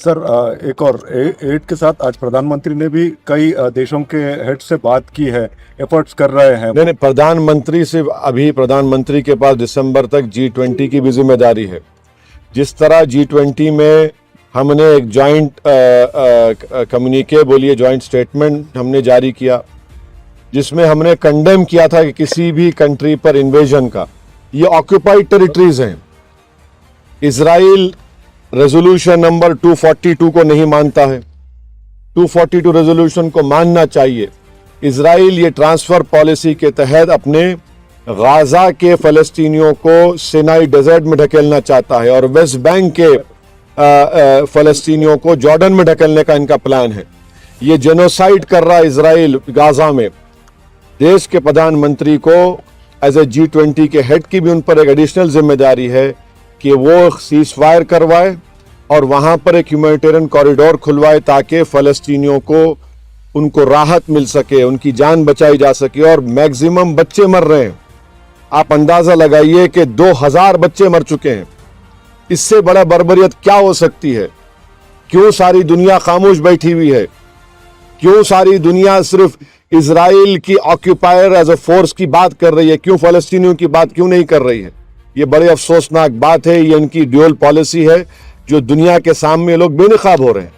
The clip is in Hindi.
सर एक और एड के साथ आज प्रधानमंत्री ने भी कई देशों के हेड से बात की है, एफर्ट्स कर रहे हैं। नहीं, प्रधानमंत्री से अभी प्रधानमंत्री के पास दिसंबर तक G20 की भी जिम्मेदारी है। जिस तरह G20 में हमने एक जॉइंट कम्युनिके बोलिए जॉइंट स्टेटमेंट हमने जारी किया, जिसमें हमने कंडेम किया था कि किसी भी कंट्री पर इन्वेजन का, ये ऑक्यूपाइड टेरिटरीज हैं। इजराइल रेजोल्यूशन नंबर 242 को नहीं मानता है, 242 रेजोल्यूशन को मानना चाहिए। इजराइल ये ट्रांसफर पॉलिसी के तहत अपने गाजा के फलस्तीनियों को सिनाई डेजर्ट में ढकेलना चाहता है और वेस्ट बैंक के फलस्तीनियों को जॉर्डन में ढकेलने का इनका प्लान है। ये जेनोसाइड कर रहा है इजराइल गाजा में। देश के प्रधानमंत्री को एज ए G20 के हेड की भी उन पर एक एडिशनल जिम्मेदारी है कि वो सीज फायर करवाए और वहां पर एक ह्यूमैनिटेरियन कॉरिडोर खुलवाए ताकि फलस्तीनियों को उनको राहत मिल सके, उनकी जान बचाई जा सके। और मैक्सिमम बच्चे मर रहे हैं, आप अंदाजा लगाइए कि 2000 बच्चे मर चुके हैं। इससे बड़ा बर्बरियत क्या हो सकती है? क्यों सारी दुनिया खामोश बैठी हुई है? क्यों सारी दुनिया सिर्फ इजराइल की ऑक्यूपायर एज अ फोर्स की बात कर रही है? क्यों फलस्तीनियों की बात क्यों नहीं कर रही है? ये बड़े अफसोसनाक बात है। ये इनकी ड्यूअल पॉलिसी है जो दुनिया के सामने लोग बेनकाब हो रहे हैं।